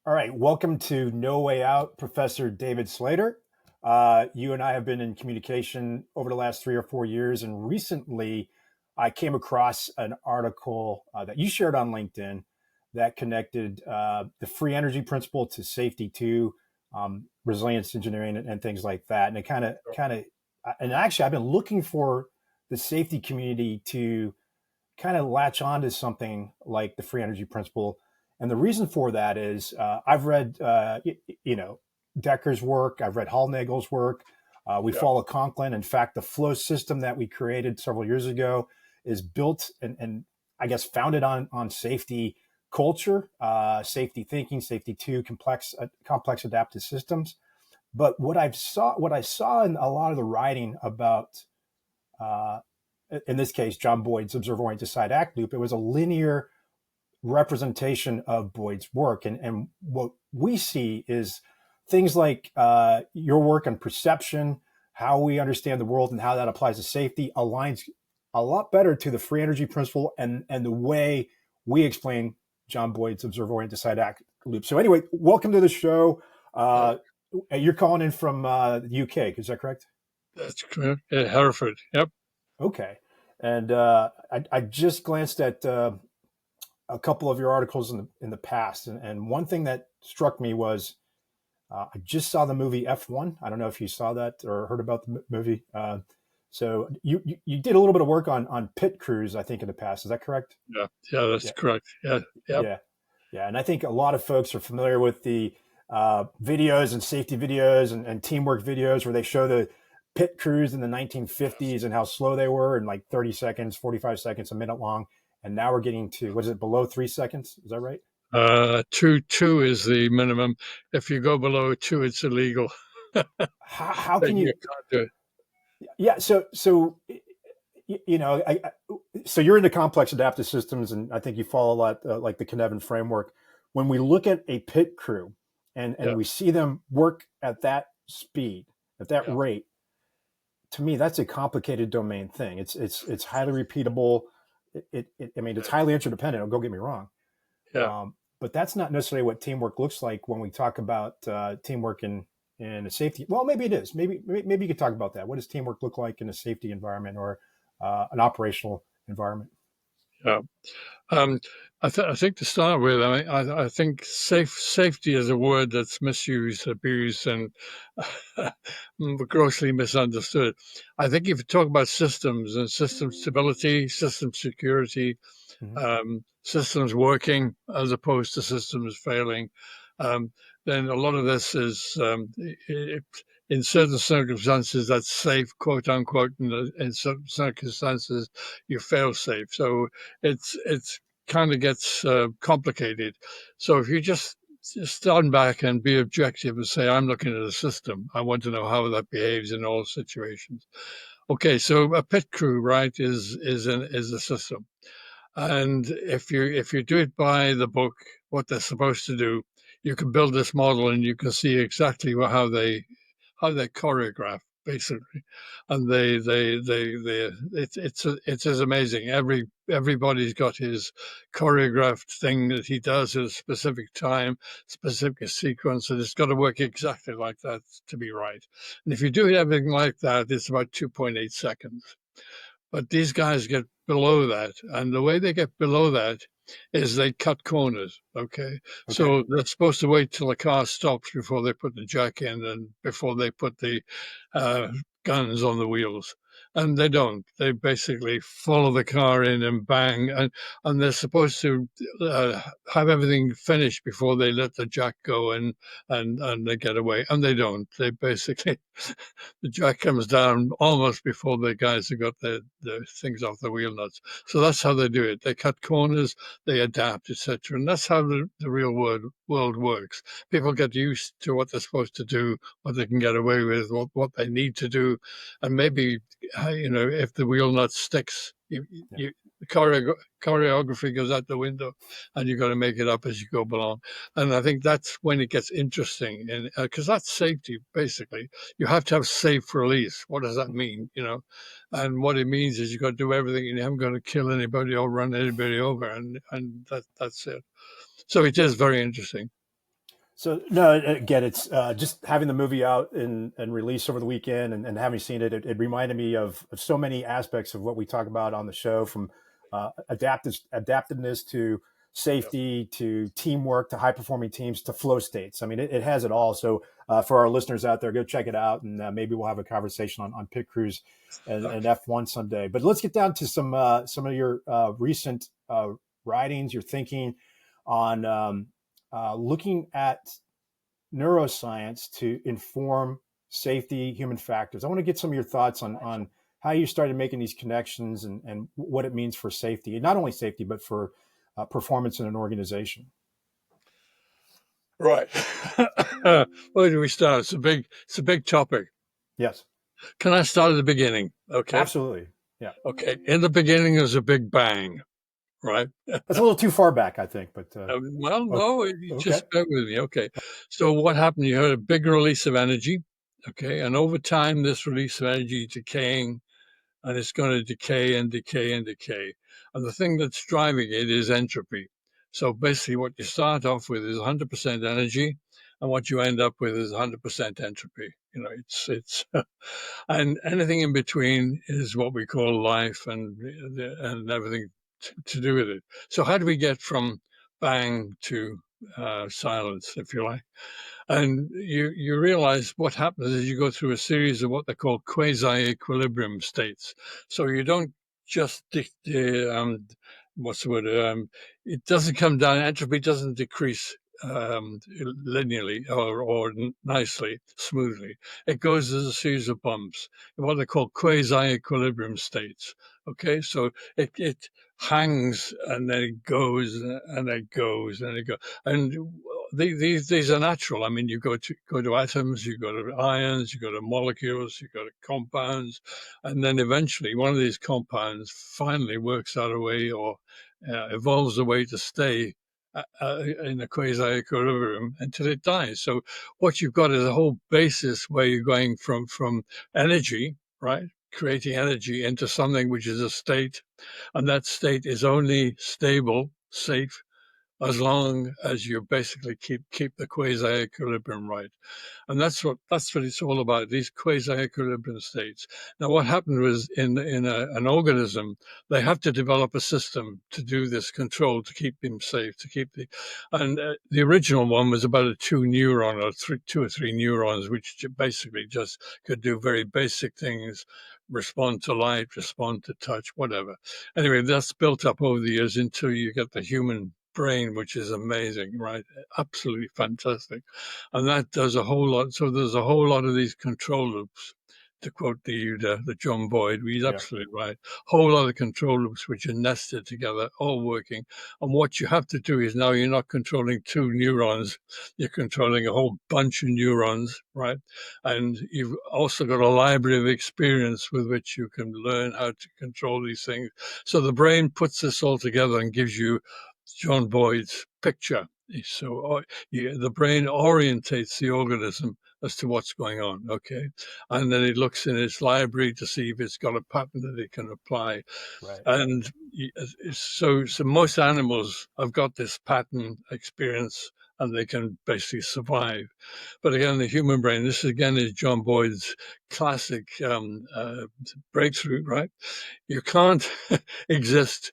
All right, welcome to No Way Out, Professor David Slater. You and I have been in communication over the last 3 or 4 years, and recently I came across an article that you shared on LinkedIn that connected the free energy principle to safety to resilience engineering and things like that. And it and actually, I've been looking for the safety community to kind of latch on to something like the free energy principle. And the reason for that is I've read, Decker's work. I've read Hallnagel's work. We Yeah. follow Conklin. In fact, the flow system that we created several years ago is built and I guess founded on safety culture, safety thinking, safety two, complex adaptive systems. But what I saw in a lot of the writing about uh, in this case, John Boyd's observer-oriented side act loop, it was a linear representation of Boyd's work. And what we see is things like your work on perception, how we understand the world and how that applies to safety aligns a lot better to the free energy principle and the way we explain John Boyd's observer-oriented side act loop. So anyway, welcome to the show. You're calling in from the UK, is that correct? That's correct. Hereford. Yep. Okay. And I just glanced at a couple of your articles in the past, and one thing that struck me was I just saw the movie F1. I don't know if you saw that or heard about the movie. So you did a little bit of work on pit crews, I think, in the past. Is that correct? Yeah. Yeah, that's Yeah, correct. Yeah. Yep. yeah, yeah. And I think a lot of folks are familiar with the videos and safety videos and teamwork videos where they show the pit crews in the 1950s and how slow they were in like 30 seconds, 45 seconds, a minute long. And now we're getting to, what is it, below 3 seconds? Is that right? Two is the minimum. If you go below two, it's illegal. How Then can you you, can't do it. yeah. So, so you're into complex adaptive systems, and I think you follow a lot like the Kinevin framework. When we look at a pit crew and Yeah. we see them work at that speed, at that Yeah. rate, to me, that's a complicated domain thing. It's highly repeatable. I mean, it's highly interdependent. Don't get me wrong, Yeah. but that's not necessarily what teamwork looks like when we talk about teamwork in a safety. Well, maybe it is. Maybe you could talk about that. What does teamwork look like in a safety environment or an operational environment? Yeah. Um, I think to start with, I think safety is a word that's misused, abused, and grossly misunderstood. I think if you talk about systems and system stability, system security, Mm-hmm. systems working as opposed to systems failing, um, then a lot of this is in certain circumstances that's safe, quote unquote, and in certain circumstances you fail safe. So it's kind of gets complicated. So if you just stand back and be objective and say, I'm looking at a system. I want to know how that behaves in all situations. Okay, so a pit crew, right, is a system. And if you do it by the book, what they're supposed to do, you can build this model and you can see exactly how they choreograph basically, and it's as amazing. Everybody's got his choreographed thing that he does at a specific time, specific sequence, and it's got to work exactly like that to be right. And if you do everything like that, it's about 2.8 seconds. But these guys get below that. And the way they get below that is they cut corners. Okay. Okay. So they're supposed to wait till the car stops before they put the jack in and before they put the uh, guns on the wheels. And they don't. They basically follow the car in and bang. And they're supposed to have everything finished before they let the jack go and they get away. And they don't. They basically the jack comes down almost before the guys have got the things off the wheel nuts. So that's how they do it. They cut corners, they adapt, etc. And that's how the real world works. People get used to what they're supposed to do, what they can get away with, what they need to do, and maybe if the wheel nut sticks, Yeah. the choreography goes out the window, and you've got to make it up as you go along. And I think that's when it gets interesting, and because that's safety basically. You have to have safe release. What does that mean? And what it means is you've got to do everything, and you haven't got to kill anybody or run anybody over, and that's it. So it is very interesting. So no, again, it's just having the movie out and release over the weekend, and having seen it, it reminded me of so many aspects of what we talk about on the show, from adaptiveness to Yeah. safety to teamwork to high performing teams to flow states. I mean, it has it all. So for our listeners out there, go check it out, and maybe we'll have a conversation on pit crews and Okay. F1 someday. But let's get down to some of your recent writings, your thinking on looking at neuroscience to inform safety, human factors. I want to get some of your thoughts on how you started making these connections and what it means for safety, not only safety, but for performance in an organization. Right. Where do we start? It's a big topic. Yes, Can I start at the beginning? Okay. absolutely. Yeah. Okay. In the beginning, there's a big bang, right? That's a little too far back, I think, but Well, okay. no, you Okay. just bear with me. Okay. So what happened? You had a big release of energy. Okay. And over time, this release of energy decaying, and it's going to decay and decay and decay. And the thing that's driving it is entropy. So basically, what you start off with is 100% energy, and what you end up with is 100% entropy. You know, it's and anything in between is what we call life and everything to do with it. So how do we get from bang to silence, if you like? And you realize what happens is you go through a series of what they call quasi-equilibrium states. So you don't just what's the word? It doesn't come down. Entropy doesn't decrease linearly or nicely, smoothly. It goes as a series of bumps, what they call quasi-equilibrium states. Okay, so it hangs and then it goes and it goes and it goes and these are natural. I mean, you go to atoms, you go to ions, you go to molecules, you go to compounds, and then eventually one of these compounds finally works out a way or evolves a way to stay in a quasi-equilibrium until it dies. So what you've got is a whole basis where you're going from energy, right, creating energy into something which is a state, and that state is only stable, safe, as long as you basically keep the quasi-equilibrium right. And that's what it's all about, these quasi-equilibrium states. Now what happened was in an organism, they have to develop a system to do this control, to keep them safe, to keep the original one was about a two or three neurons, which basically just could do very basic things, respond to light, respond to touch, whatever. Anyway, that's built up over the years until you get the human brain, which is amazing, right? Absolutely fantastic. And that does a whole lot. So there's a whole lot of these control loops. To quote the OODA, the John Boyd, he's Yeah. absolutely right. Whole lot of control loops which are nested together, all working. And what you have to do is now you're not controlling two neurons, you're controlling a whole bunch of neurons, right? And you've also got a library of experience with which you can learn how to control these things. So the brain puts this all together and gives you John Boyd's picture. So the brain orientates the organism as to what's going on, okay? And then it looks in its library to see if it's got a pattern that it can apply. Right. And so most animals have got this pattern experience and they can basically survive. But again, the human brain, this again is John Boyd's classic breakthrough, right? You can't exist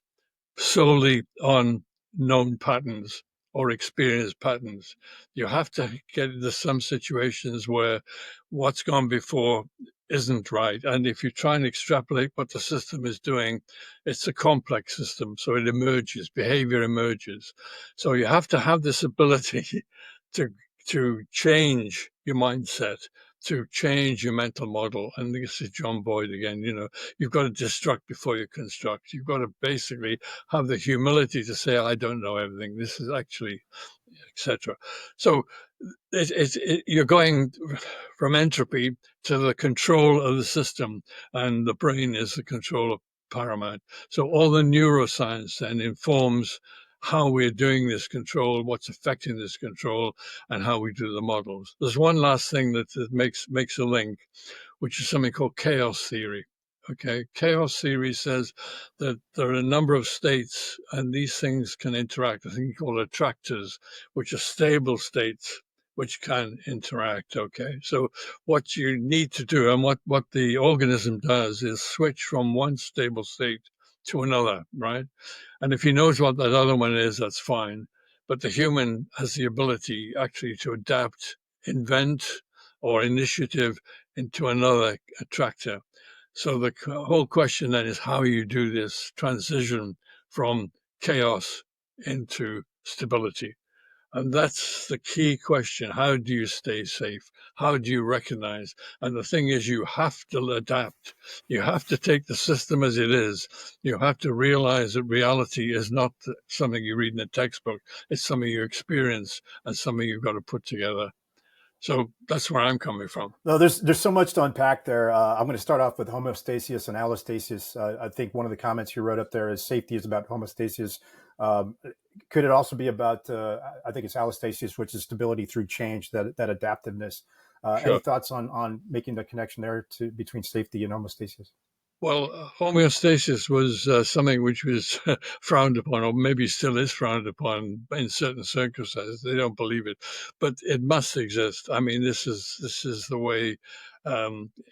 solely on known patterns or experienced patterns. You have to get into some situations where what's gone before isn't right. And if you try and extrapolate what the system is doing, it's a complex system. So it emerges, behavior emerges. So you have to have this ability to change your mindset, to change your mental model. And this is John Boyd again, you've got to destruct before you construct. You've got to basically have the humility to say, I don't know everything. This is actually, etc. So you're going from entropy to the control of the system, and the brain is the control of paramount. So all the neuroscience then informs how we're doing this control, what's affecting this control, and how we do the models. There's one last thing that makes a link, which is something called chaos theory. Okay, chaos theory says that there are a number of states and these things can interact. I think you call it attractors, which are stable states. which can interact. Okay, so what you need to do, and what the organism does, is switch from one stable state to another, right? And if he knows what that other one is, that's fine. But the human has the ability actually to adapt, invent, or initiative into another attractor. So the whole question then is how you do this transition from chaos into stability. And that's the key question. How do you stay safe? How do you recognize? And the thing is, you have to adapt. You have to take the system as it is. You have to realize that reality is not something you read in a textbook. It's something you experience and something you've got to put together. So that's where I'm coming from. No, there's so much to unpack there. I'm going to start off with homeostasis and allostasis. I think one of the comments you wrote up there is safety is about homeostasis. Um, could it also be about? I think it's allostasis, which is stability through change, that adaptiveness. Any Sure. thoughts on making the connection there to between safety and homeostasis? Well, homeostasis was something which was frowned upon, or maybe still is frowned upon in certain circumstances. They don't believe it, but it must exist. I mean, this is the way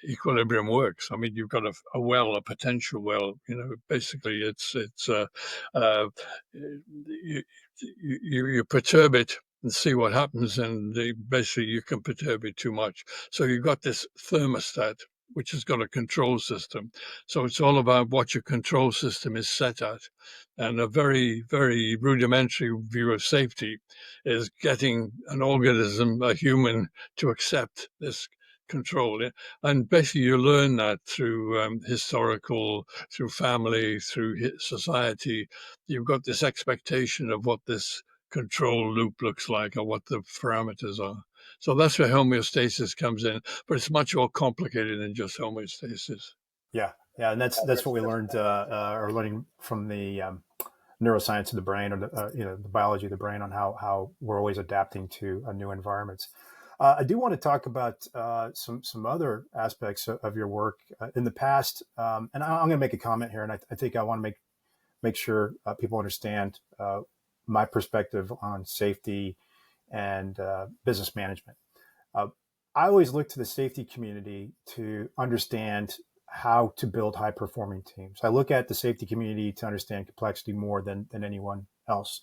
equilibrium works. I mean, you've got a well, a potential well. You know, basically, you, you perturb it and see what happens, and basically you can perturb it too much. So you've got this thermostat, which has got a control system. So it's all about what your control system is set at. And a very, very rudimentary view of safety is getting an organism, a human, to accept this control. And basically you learn that through historical, through family, through society. You've got this expectation of what this control loop looks like or what the parameters are. So that's where homeostasis comes in, but it's much more complicated than just homeostasis. Yeah, yeah, and that's what we learned, or learning from the neuroscience of the brain, or the biology of the brain, on how we're always adapting to new environments. I do want to talk about some other aspects of your work in the past, and I'm going to make a comment here, and I think I want to make sure people understand my perspective on safety and business management. Uh, I always look to the safety community to understand how to build high performing teams. I look at the safety community to understand complexity more than anyone else.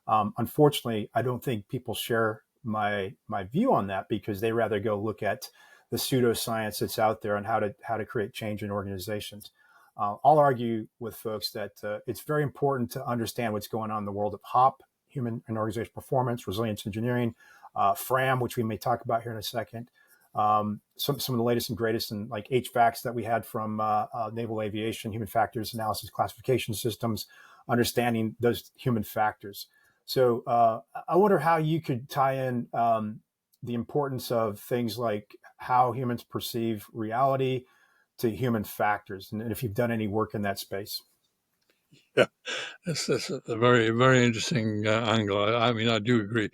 Unfortunately, I don't think people share my view on that, because they rather go look at the pseudoscience that's out there on how to create change in organizations. I'll argue with folks that it's very important to understand what's going on in the world of HOP, human and organizational performance, resilience engineering, FRAM, which we may talk about here in a second. Some of the latest and greatest in like HVACs that we had from naval aviation, human factors analysis classification systems, understanding those human factors. So I wonder how you could tie in the importance of things like how humans perceive reality to human factors, and if you've done any work in that space. Yeah, that's a very, very interesting angle. I mean, I do agree.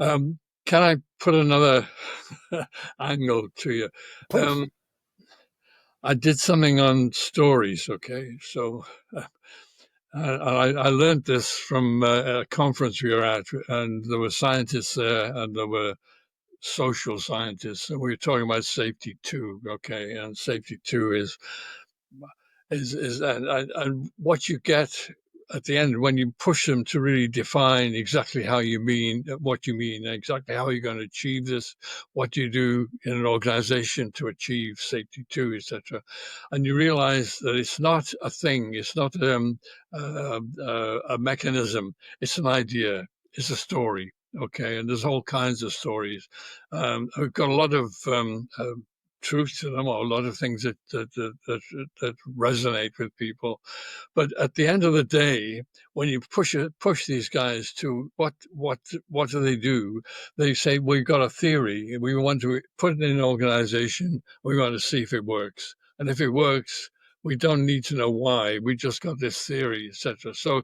Can I put another angle to you? Please. I did something on stories. Okay, so I learned this from a conference we were at, and there were scientists there, and there were social scientists, and we were talking about safety too. Okay, and safety too is and what you get at the end when you push them to really define exactly how you mean what you mean, exactly how you're going to achieve this, what you do in an organization to achieve safety two, etc. And you realize that it's not a thing, it's not a mechanism, it's an idea, it's a story. Okay, and there's all kinds of stories. I've got a lot of truth to them, or a lot of things that resonate with people. But at the end of the day, when you push these guys to what do they do? They say we've got a theory. We want to put it in an organization. We want to see if it works, and if it works, we don't need to know why. We just got this theory, etc. So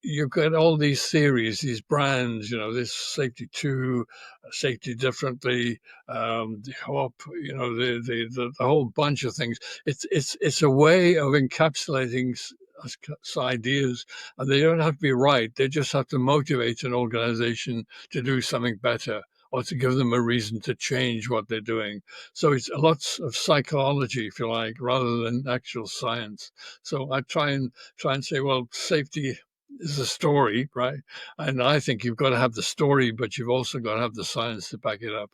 you've got all these theories, these brands. You know, this safety two, safety differently, hope. You know, the whole bunch of things. It's a way of encapsulating ideas, and they don't have to be right. They just have to motivate an organization to do something better or to give them a reason to change what they're doing. So it's lots of psychology, if you like, rather than actual science. So I try and say, well, safety is a story, right? And I think you've got to have the story, but you've also got to have the science to back it up.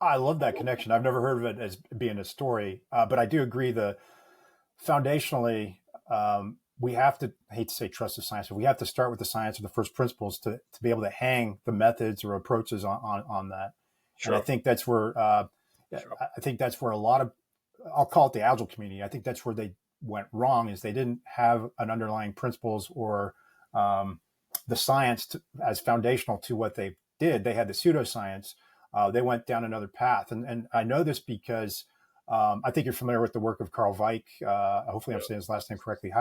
I love that connection. I've never heard of it as being a story, but I do agree that foundationally, we have to, I hate to say trust the science, but we have to start with the science or the first principles to be able to hang the methods or approaches on that. And I Sure. think that's where, Sure. I think that's where a lot of, I'll call it the agile community. I think that's where they went wrong is they didn't have an underlying principles or the science as foundational to what they did. They had the pseudoscience. They went down another path. And I know this because I think you're familiar with the work of Carl Weick. Hopefully, I'm Yeah. saying his last name correctly.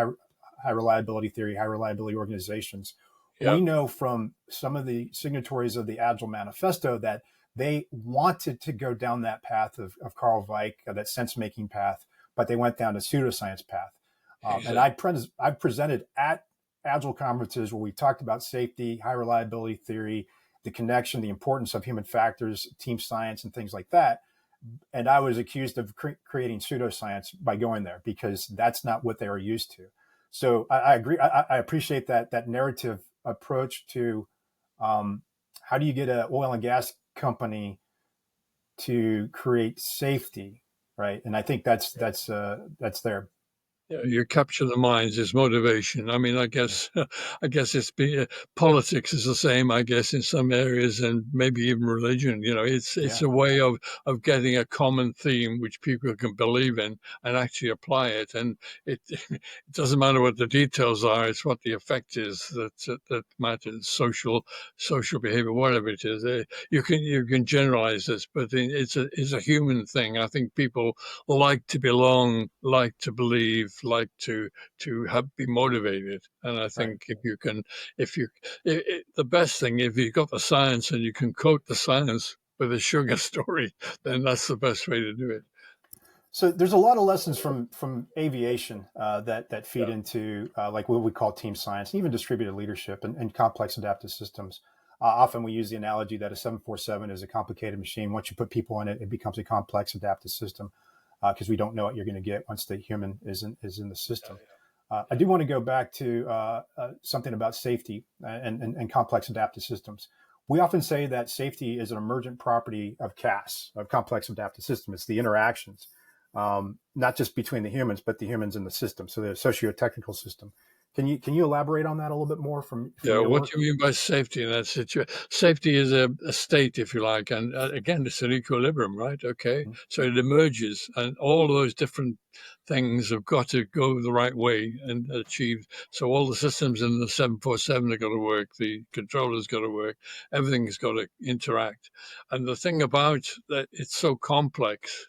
High reliability theory, high reliability organizations. Yeah. We know from some of the signatories of the Agile Manifesto that they wanted to go down that path of Carl Weick, that sense making path, but they went down a pseudoscience path. And Exactly. I've presented at Agile conferences where we talked about safety, high reliability theory, the connection, the importance of human factors, team science, and things like that. And I was accused of creating pseudoscience by going there because that's not what they were used to. So I agree. I appreciate that narrative approach to how do you get an oil and gas company to create safety, right? And I think that's there. Yeah, you capture the minds is motivation. I mean, I Yeah, guess, I guess politics is the same. I guess in some areas, and maybe even religion. You know, it's yeah, a way of getting a common theme which people can believe in and actually apply it. And it doesn't matter what the details are; it's what the effect is that matters. Social behavior, whatever it is. You can generalize this, but it's a human thing. I think people like to belong, like to believe, like to have be motivated. And I right. think if you, the best thing if you've got the science and you can quote the science with a sugar story, then that's the best way to do it. So there's a lot of lessons from aviation that feed Yeah, into like what we call team science, and even distributed leadership and complex adaptive systems. Often we use the analogy that a 747 is a complicated machine. Once you put people in it, it becomes a complex adaptive system because we don't know what you're going to get once the human is in the system. I do want to go back to something about safety and complex adaptive systems. We often say that safety is an emergent property of CAS, of complex adaptive system. It's the interactions, not just between the humans, but the humans in the system. So the socio-technical system. Can you elaborate on that a little bit more from Yeah, your what work? do you mean by safety in that situation? Safety is a state, if you like, and again, it's an equilibrium, right? Okay, so it emerges, and all those different things have got to go the right way and achieve. So all the systems in the 747 have got to work, the controller's got to work, everything's got to interact. And the thing about that, it's so complex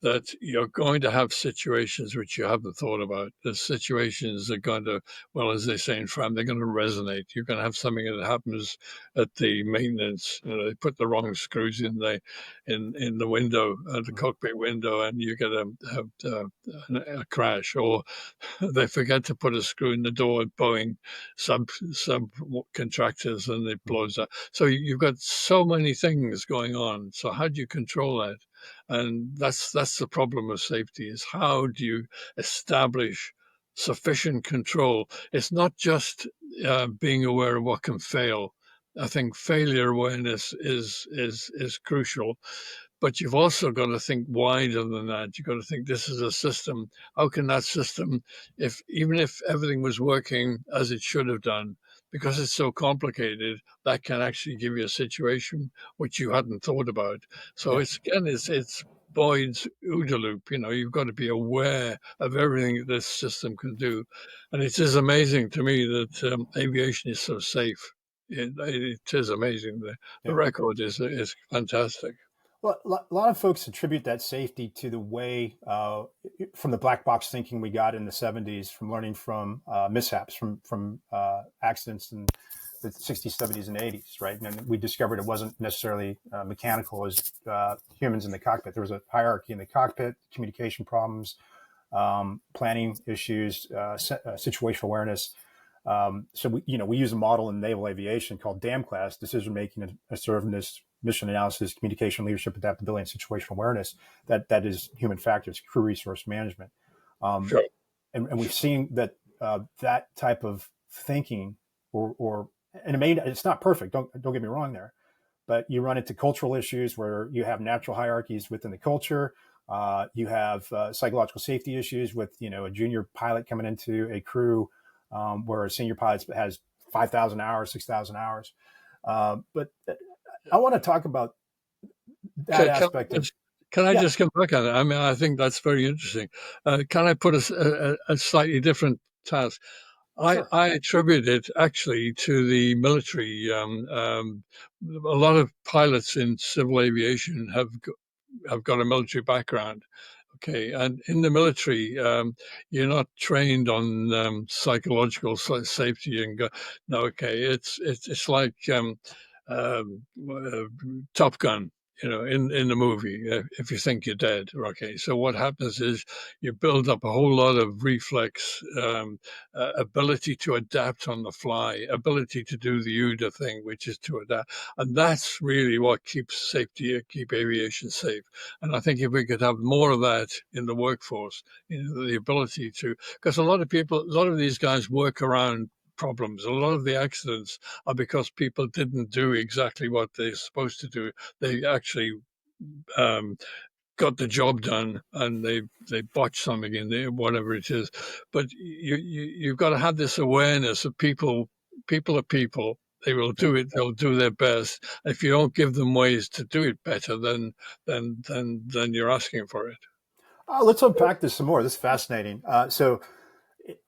that you're going to have situations which you haven't thought about. The situations are going to, well, as they say in France, they're going to resonate. You're going to have something that happens at the maintenance. You know, they put the wrong screws in the window, the cockpit window, and you get a crash, or they forget to put a screw in the door at Boeing sub contractors, and it blows up. So you've got so many things going on. So how do you control that? And that's the problem of safety is how do you establish sufficient control? It's not just being aware of what can fail. I think failure awareness is crucial, but you've also got to think wider than that. You've got to think this is a system. How can that system, if even if everything was working as it should have done, because it's so complicated, that can actually give you a situation which you hadn't thought about. So Yeah. it's Boyd's OODA loop. You know, you've got to be aware of everything this system can do, and it is amazing to me that aviation is so safe. It is amazing. The Yeah. record is fantastic. Well, a lot of folks attribute that safety to the way from the black box thinking we got in the 70s from learning from mishaps, from accidents in the 60s, 70s, and 80s, right? And we discovered it wasn't necessarily mechanical as humans in the cockpit. There was a hierarchy in the cockpit, communication problems, planning issues, situational awareness. So we use a model in naval aviation called DAM class, decision making and assertiveness, mission analysis, communication, leadership, adaptability, and situational awareness. That is human factors, crew resource management. Um, Sure. and we've seen that that type of thinking, or and it's not perfect. Don't get me wrong there, but you run into cultural issues where you have natural hierarchies within the culture. You have psychological safety issues with a junior pilot coming into a crew where a senior pilot has 5,000 hours, 6,000 hours. But I want to talk about that Can, can, aspect I of, just, can I yeah, just come back on it? I mean, I think that's very interesting. Can I put a slightly different task? sure. I attribute it actually to the military. A lot of pilots in civil aviation have got a military background. Okay, and in the military, you're not trained on psychological safety and no. Okay, it's like uh, Top Gun. In the movie, if you think you're dead, okay. So what happens is you build up a whole lot of reflex, ability to adapt on the fly, ability to do the OODA thing, which is to adapt, and that's really what keeps keep aviation safe. And I think if we could have more of that in the workforce, the ability to, because a lot of people, a lot of these guys work around problems. A lot of the accidents are because people didn't do exactly what they're supposed to do. They actually um, got the job done and they botched something in there, whatever it is. But you've got to have this awareness of people are people. They will Yeah. do it. They'll do their best. If you don't give them ways to do it better, then you're asking for it. Let's unpack this some more. This is fascinating. So,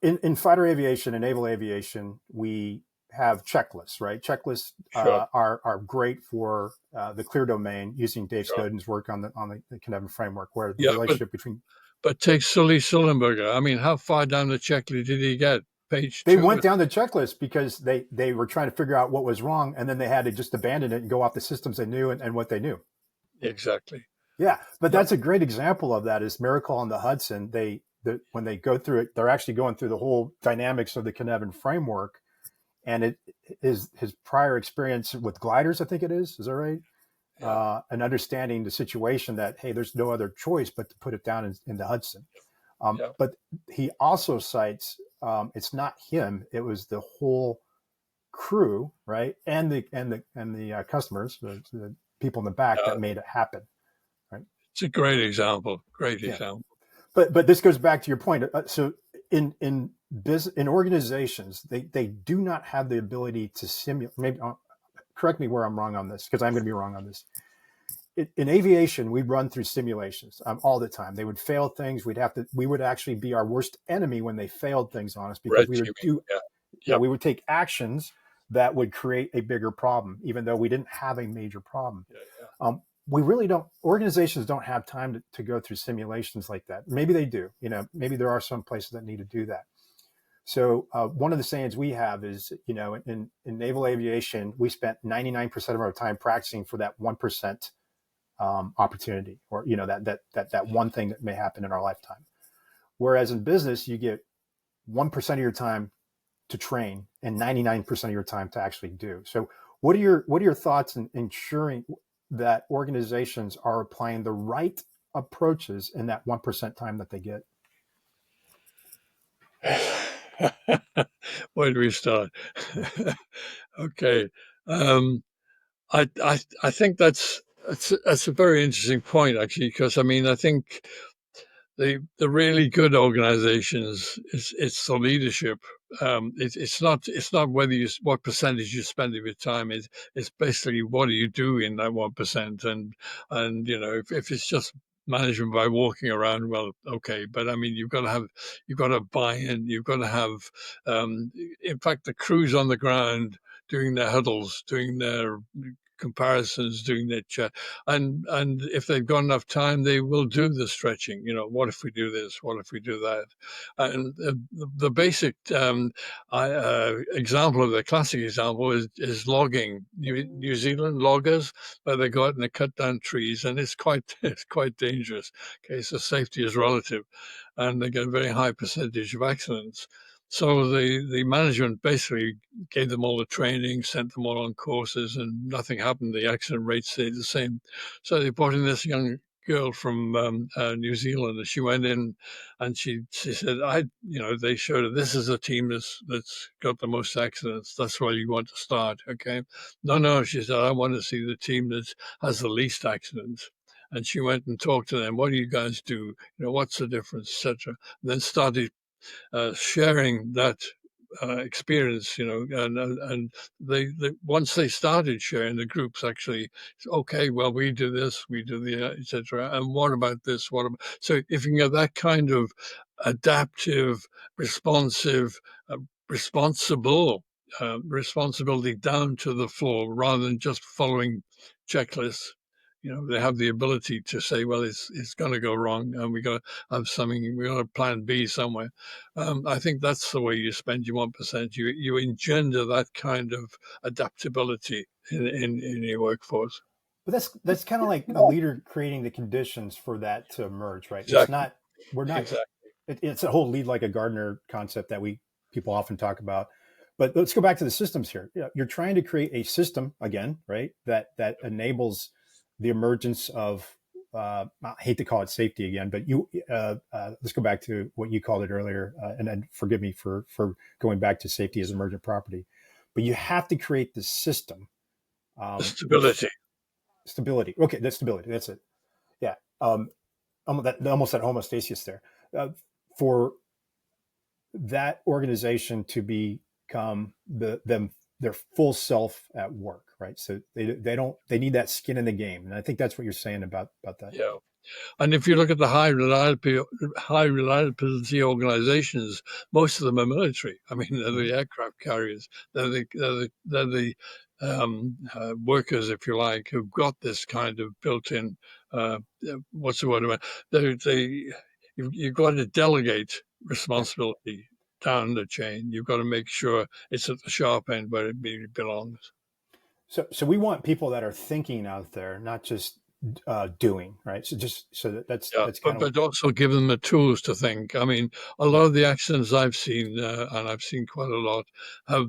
in fighter aviation and naval aviation, we have checklists, right? Checklists Sure, are great for the clear domain using Dave sure. Snowden's work on the Connecticut framework, where the Yeah, but relationship between but take Sully Sullenberger. I mean, how far down the checklist did he get? Page they two. went down the checklist because they were trying to figure out what was wrong, and then they had to just abandon it and go off the systems they knew and what they knew. Exactly. Yeah, but Yep. that's a great example of that. Is Miracle on the Hudson? When they go through it, they're actually going through the whole dynamics of the Connecticut framework, and it is his prior experience with gliders. I think it is. Is that right? Yeah. And understanding the situation that, hey, there's no other choice but to put it down in the Hudson. Yeah. But he also cites it's not him; it was the whole crew, right, and the customers, the people in the back that Yeah. made it happen, right? It's a great example. Great Yeah. example. But this goes back to your point. So in organizations, they do not have the ability to simulate. Maybe correct me where I'm wrong on this, because I'm going to be wrong on this. In aviation, we run through simulations all the time. They would fail things. We would actually be our worst enemy when they failed things on us, because Red we would teaming. Yeah. Yep. we would take actions that would create a bigger problem, even though we didn't have a major problem. Yeah. Yeah. We really don't, organizations don't have time to go through simulations like that. Maybe they do, maybe there are some places that need to do that. So one of the sayings we have is, in naval aviation, we spent 99% of our time practicing for that 1% opportunity, or, that one thing that may happen in our lifetime. Whereas in business, you get 1% of your time to train and 99% of your time to actually do. So what are your thoughts in ensuring that organizations are applying the right approaches in that 1% time that they get? Where do we start? Okay. Um, I think that's a very interesting point actually, because I mean I think the really good organizations it's the leadership. It's not whether what percentage you spend of your time. It's basically what do you do in that 1%. And if it's just management by walking around, well, okay. But I mean, you've got to buy in. You've got to have, in fact, the crews on the ground doing their huddles, doing their comparisons, doing their chat, and if they've got enough time, they will do the stretching. What if we do this? What if we do that? And the basic example of the classic example is logging. New Zealand loggers, where they go out and they cut down trees, and it's quite it's quite dangerous. Okay, so safety is relative, and they get a very high percentage of accidents. So the management basically gave them all the training, sent them all on courses, and nothing happened. The accident rate stayed the same. So they brought in this young girl from New Zealand, and she went in, and she said, they showed her, this is a team that's got the most accidents. That's where you want to start, okay? No, she said, I want to see the team that has the least accidents. And she went and talked to them. What do you guys do? What's the difference, etc. Then started sharing that experience, and they once they started sharing, the groups actually, okay, well, we do this, we do the etc. And what about this? What about, so if you can get that kind of adaptive, responsive, responsible responsibility down to the floor rather than just following checklists. They have the ability to say, well, it's going to go wrong, and we got to have something. We got a plan B somewhere. I think that's the way you spend your 1%. You engender that kind of adaptability in your workforce. But that's kind of like a leader creating the conditions for that to emerge, right? It's Exactly. not we're not Exactly. it's a whole lead like a gardener concept that people often talk about. But let's go back to the systems here. You're trying to create a system again, right? That enables the emergence of I hate to call it safety again, but let's go back to what you called it earlier, and then forgive me for going back to safety as emergent property. But you have to create the system, which Stability. stability. Okay, that's stability. That's it. Yeah. Almost that homeostasis there, for that organization to become their full self at work, right? So they need that skin in the game, and I think that's what you're saying about that. Yeah. And if you look at the high reliability organizations, most of them are military. I mean, they're Mm-hmm. the aircraft carriers. They're the workers, if you like, who've got this kind of built-in. What's the word? You've got to delegate Yeah. responsibility down the chain. You've got to make sure it's at the sharp end where it belongs. So we want people that are thinking out there, not just doing, right? So Yeah, that's but kind of also give them the tools to think. I mean, a lot yeah, of the accidents I've seen, and I've seen quite a lot, have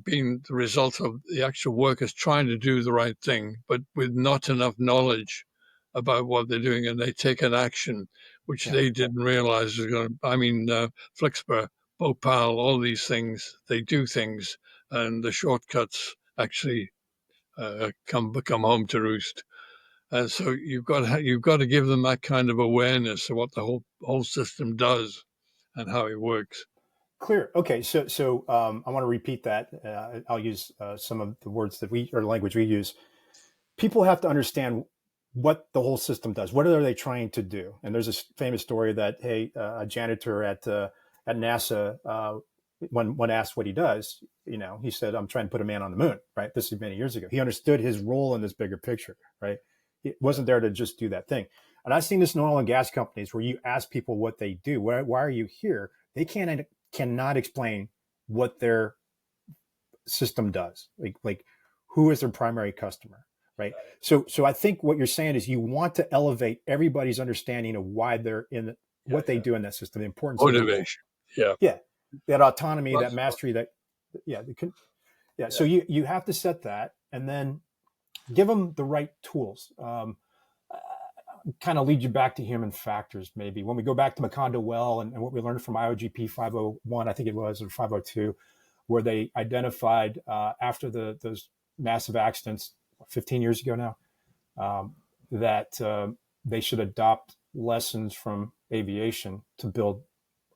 been the result of the actual workers trying to do the right thing, but with not enough knowledge about what they're doing, and they take an action which yeah. they didn't realize was going to. I mean, Flixper, Bhopal, all these things, they do things, and the shortcuts actually come home to roost. And so you've got to give them that kind of awareness of what the whole system does and how it works. Clear. Okay. I want to repeat that. I'll use some of the words that we or language we use. People have to understand what the whole system does. What are they trying to do? And there's this famous story that hey, a janitor at NASA, when asked what he does, he said, "I'm trying to put a man on the moon." Right. This is many years ago. He understood his role in this bigger picture. Right. He wasn't there to just do that thing. And I've seen this in oil and gas companies where you ask people what they do. Why are you here? They cannot explain what their system does. Like who is their primary customer, right? So I think what you're saying is you want to elevate everybody's understanding of why they're in Yeah, what they do in that system, the importance of the role. motivation. Yeah, Yeah, that autonomy, that that's mastery, that yeah, yeah. yeah, So you have to set that, and then give them the right tools. Kind of lead you back to human factors, maybe. When we go back to Macondo Well and what we learned from IOGP 501, I think it was, or 502, where they identified after those massive accidents 15 years ago now, that they should adopt lessons from aviation to build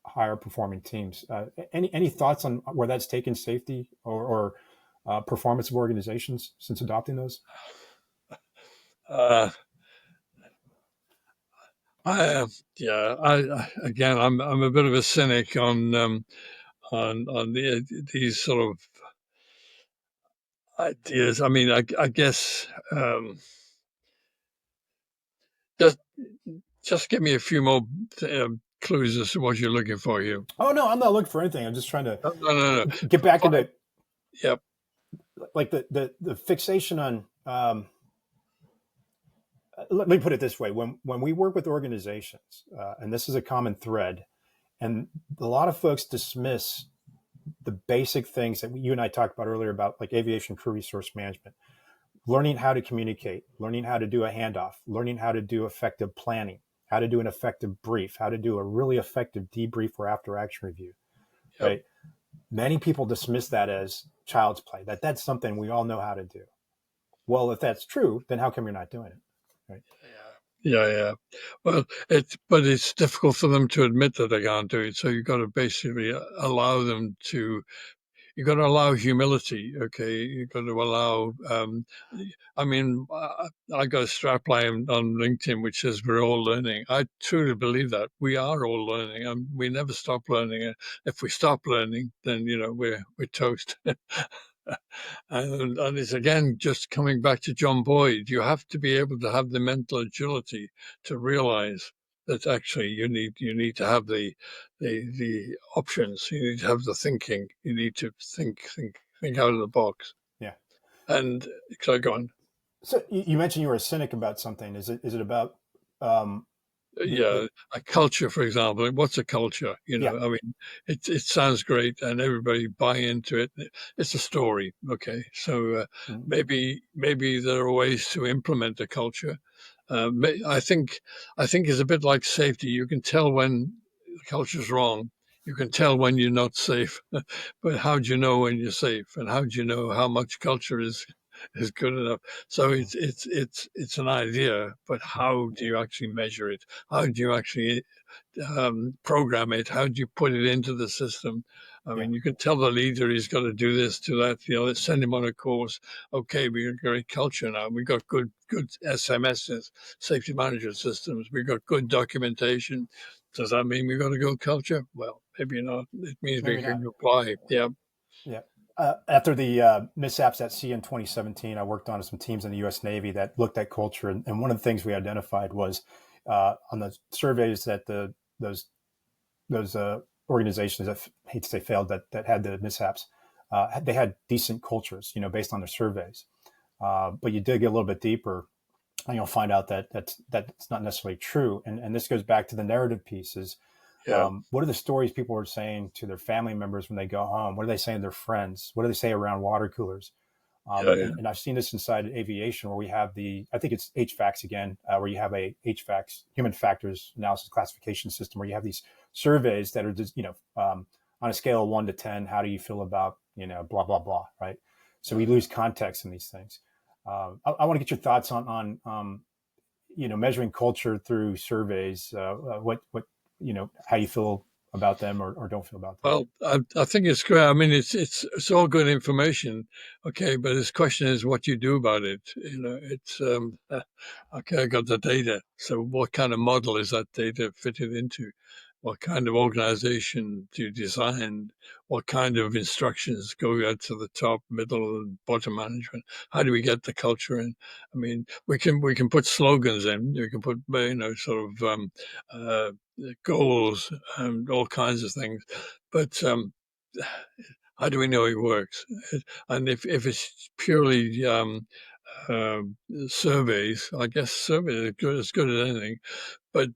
higher performing teams. Any thoughts on where that's taken safety or performance of organizations since adopting those? uh, I yeah. Again, I'm a bit of a cynic on these sort of ideas. I mean, I guess just just give me a few more clues as to what you're looking for here. Oh no, I'm not looking for anything. I'm just trying to No. get back Fine. into Yep. like the fixation on. Let me put it this way: when we work with organizations, and this is a common thread, And a lot of folks dismiss the basic things that you and I talked about earlier about like aviation crew resource management, learning how to communicate, learning how to do a handoff, learning how to do effective planning, how to do an effective brief, how to do a really effective debrief or after action review, Yep. right? Many people dismiss that as child's play, that that's something we all know how to do. Well, if that's true, then how come you're not doing it? Right. Yeah, yeah. Well, it's difficult for them to admit that they can't do it. So you've got to basically allow them to. You've got to allow humility. Okay, you've got to allow. I mean, I got a strapline on LinkedIn which says we're all learning. I truly believe that we are all learning, and we never stop learning. If we stop learning, then we're toast. And it's again just coming back to John Boyd. You have to be able to have the mental agility to realize that actually you need to have the options. You need to have the thinking. You need to think out of the box. Yeah. And so go on. So you mentioned you were a cynic about something. Is it about um, the Yeah, a culture, for example. What's a culture? yeah. I mean, it sounds great, and everybody buy into it. It's a story, okay? So Mhm. maybe there are ways to implement a culture. I think it's a bit like safety. You can tell when the culture's wrong. You can tell when you're not safe. But how do you know when you're safe? And how do you know how much culture is good enough? So it's an idea, but how do you actually measure it? How do you actually program it? How do you put it into the system? I Yeah. mean, you can tell the leader he's got to do this, to that. Let's send him on a course. Okay, we got great culture now. We got good SMSs, safety management systems. We got good documentation. Does that mean we got a good culture? Well, maybe not. It means we Maybe not. can apply. Yeah, Yeah. After the mishaps at sea in 2017, I worked on some teams in the U.S. Navy that looked at culture, and one of the things we identified was on the surveys that those organizations that I hate to say failed that had the mishaps, they had decent cultures, based on their surveys. But you dig a little bit deeper, and you'll find out that that's not necessarily true. And this goes back to the narrative pieces. yeah, What are the stories people are saying to their family members when they go home? What are they saying to their friends? What do they say around water coolers? yeah, yeah, And I've seen this inside aviation where we have I think it's HVACs again, where you have a HVACs, human factors analysis classification system, where you have these surveys that are just, on a scale of 1 to 10, how do you feel about, blah, blah, blah, right? So we lose context in these things. I want to get your thoughts on measuring culture through surveys. What, how you feel about them or don't feel about them. Well, I think it's great. I mean, it's all good information, okay. But his question is what you do about it. It's okay. I got the data. So, what kind of model is that data fitted into? What kind of organization do you design? What kind of instructions go out to the top, middle, and bottom management? How do we get the culture in? I mean, we can put slogans in. We can put sort of uh, goals and all kinds of things, but how do we know it works? And if it's purely uh, surveys, I guess surveys are as good as anything. But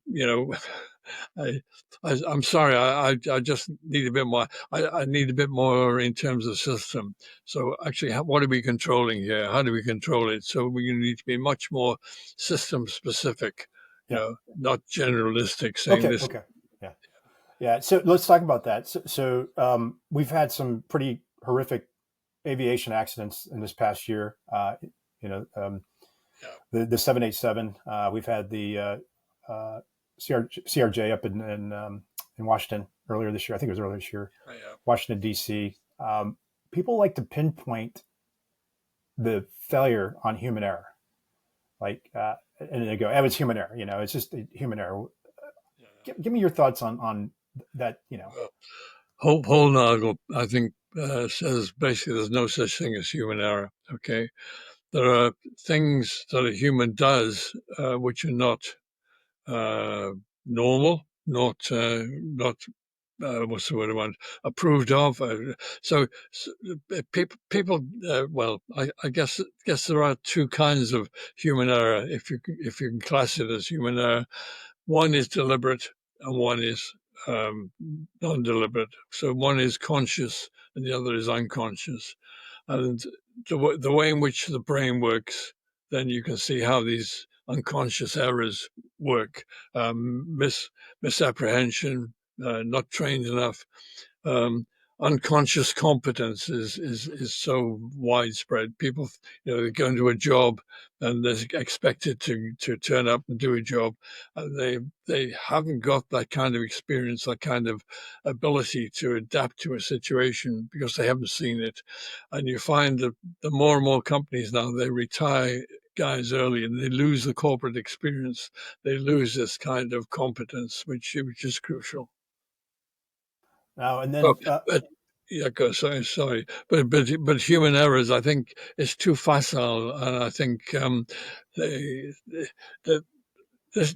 I, I'm sorry, I just need a bit more. I need a bit more in terms of system. So actually, what are we controlling here? How do we control it? So we need to be much more system specific. Yeah. Not generalistic, saying Okay. this. Okay. Yeah. Yeah. So let's talk about that. So we've had some pretty horrific aviation accidents in this past year. You know, um, Yeah, the 787. We've had the CRJ up in Washington earlier this year. I think it was earlier this year. yeah. Washington D.C. People like to pinpoint the failure on human error, like, and they go, "Oh, it's human error." It's just human error. Give me your thoughts on that. Well, Holnagel, I think, says basically there's no such thing as human error. Okay, there are things that a human does which are not uh, normal, not what's the word I want, approved of. So people. Well, I guess there are two kinds of human error, if you can class it as human error. One is deliberate, and one is non-deliberate. So one is conscious and the other is unconscious. And the way in which the brain works, then you can see how these unconscious errors work. Misapprehension, not trained enough. Um, Unconscious competence is so widespread. People, they go into a job and they're expected to turn up and do a job, and they haven't got that kind of experience, that kind of ability to adapt to a situation because they haven't seen it. And you find that the more and more companies now, they retire guys early and they lose the corporate experience. They lose this kind of competence, which is crucial. Now and Oh, then, but yeah, sorry, but human errors, I think, is too facile, and I think they, they,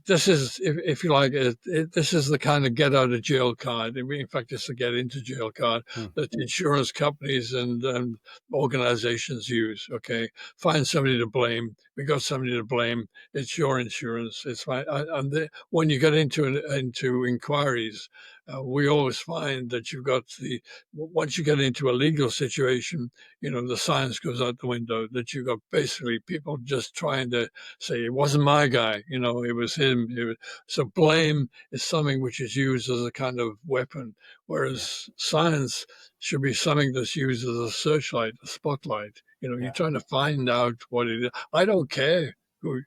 this is, if you like, this is the kind of get out of jail card. In fact, it's the get into jail card that insurance companies and organizations use. Okay, find somebody to blame. We got somebody to blame. It's your insurance. It's fine. And when you get into inquiries, we always find that you've got once you get into a legal situation, the science goes out the window. That you've got basically people just trying to say it wasn't my guy, it was him. So blame is something which is used as a kind of weapon, yeah, whereas science should be something that's used as a searchlight, a spotlight. You're yeah, trying to find out what it is. I don't care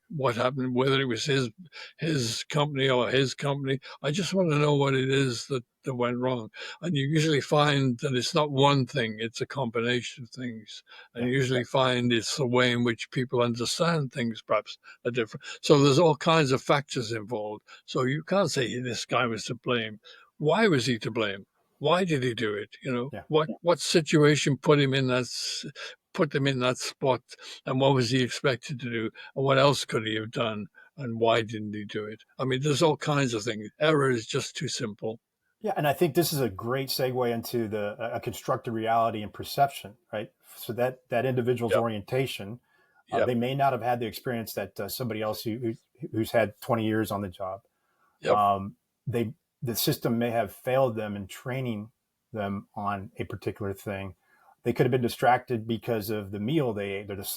what happened, whether it was his company or his company. I just want to know what it is that went wrong. And you usually find that it's not one thing, it's a combination of things. And yeah, you usually find it's the way in which people understand things perhaps are different. So there's all kinds of factors involved. So you can't say this guy was to blame. Why was he to blame? Why did he do it? yeah. What situation put them in that spot, and what was he expected to do, and what else could he have done, and why didn't he do it? I mean, there's all kinds of things. Error is just too simple. Yeah, and I think this is a great segue into a constructed reality and perception, right? So that individual's Yep. orientation, Yep. they may not have had the experience that somebody else who's had 20 years on the job. Yep. Um, they the system may have failed them in training them on a particular thing. They could have been distracted because of the meal they ate or the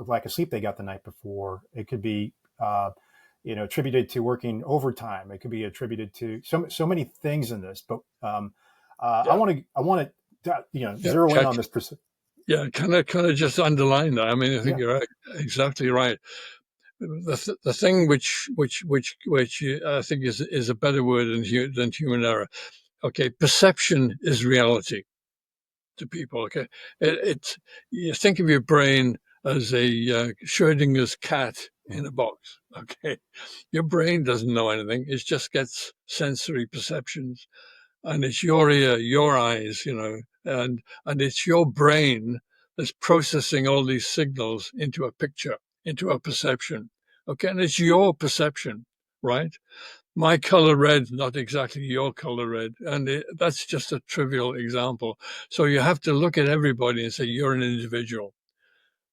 lack of sleep they got the night before. It could be attributed to working overtime. It could be attributed to so many things in this. But I Yeah. want to Yeah. zero in on this. Yeah. Kind of just underline that. I mean, I think Yeah. you're right, exactly right. The thing which I think is a better word than human error. Okay, perception is reality to people. Okay, you think of your brain as a Schrodinger's cat in a box. Okay, your brain doesn't know anything; it just gets sensory perceptions, and it's your ear, your eyes, and it's your brain that's processing all these signals into a picture, into a perception. Okay, and it's your perception, right? My color red, not exactly your color red. And that's just a trivial example. So you have to look at everybody and say, you're an individual.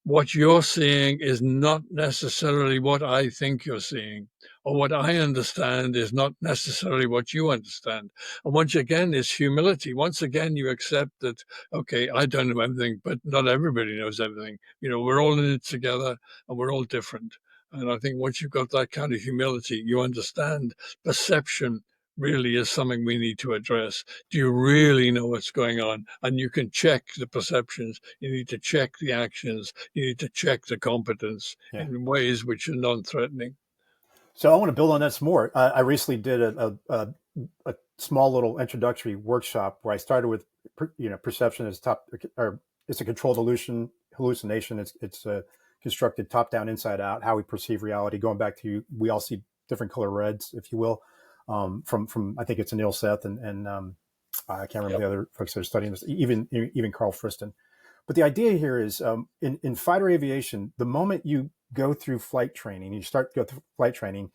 What you're seeing is not necessarily what I think you're seeing, or what I understand is not necessarily what you understand. And once again, it's humility. Once again, you accept that, okay, I don't know everything, but not everybody knows everything. We're all in it together and we're all different. And I think once you've got that kind of humility, you understand perception really is something we need to address. Do you really know what's going on? And you can check the perceptions. You need to check the actions. You need to check the competence Yeah. in ways which are non-threatening. So I want to build on this more. I recently did a small little introductory workshop where I started with perception as top, or it's a controlled hallucination. It's a constructed top down, inside out, how we perceive reality. Going back to we all see different color reds, if you will, from I think it's Anil Seth and I can't remember Yep. the other folks that are studying this, even Carl Friston. But the idea here is in fighter aviation, the moment you go through flight training, you start to go through flight training,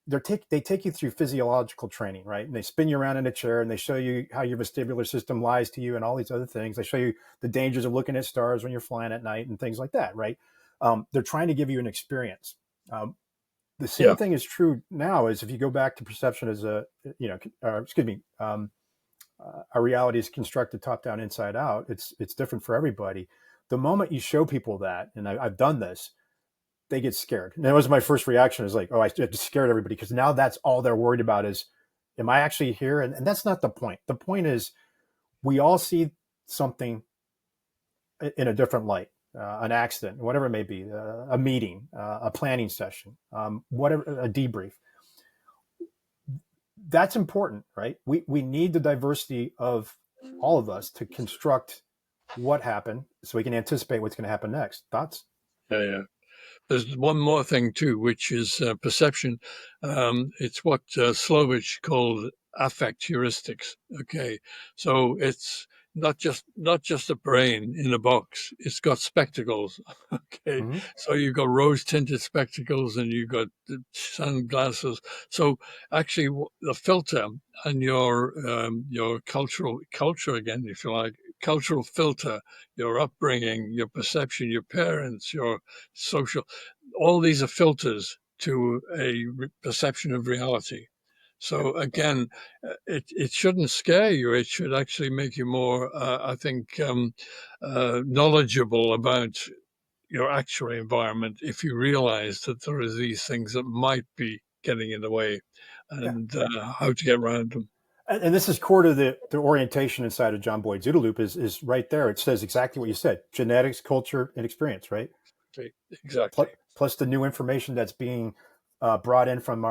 they take you through physiological training, right? And they spin you around in a chair and they show you how your vestibular system lies to you and all these other things. They show you the dangers of looking at stars when you're flying at night and things like that, right? They're trying to give you an experience. The same Yeah, thing is true now as if you go back to perception as a, excuse me, our reality is constructed top down, inside out. It's different for everybody. The moment you show people that, and I've done this, they get scared. And that was my first reaction, is like, oh, I just scared everybody, because now that's all they're worried about is, am I actually here? And that's not the point. The point is, we all see something in a different light, an accident, whatever it may be, a meeting, a planning session, whatever, a debrief. That's important, right? We need the diversity of all of us to construct what happened, so we can anticipate what's going to happen next. Thoughts? yeah. There's one more thing too, which is perception. It's what Slovich called affect heuristics. Okay, so it's not just a brain in a box. It's got spectacles. Okay, Mm-hmm. so you've got rose tinted spectacles and you've got sunglasses. So actually, the filter and your culture again, if you like, cultural filter, your upbringing, your perception, your parents, your social, all these are filters to a perception of reality. So again, it shouldn't scare you. It should actually make you more, I think, knowledgeable about your actual environment if you realize that there are these things that might be getting in the way, Yeah. and how to get around them. And this is core to the orientation inside of John Boyd's OODA loop, is right there. It says exactly what you said: genetics, culture, and experience, right? Exactly. Plus the new information that's being brought in from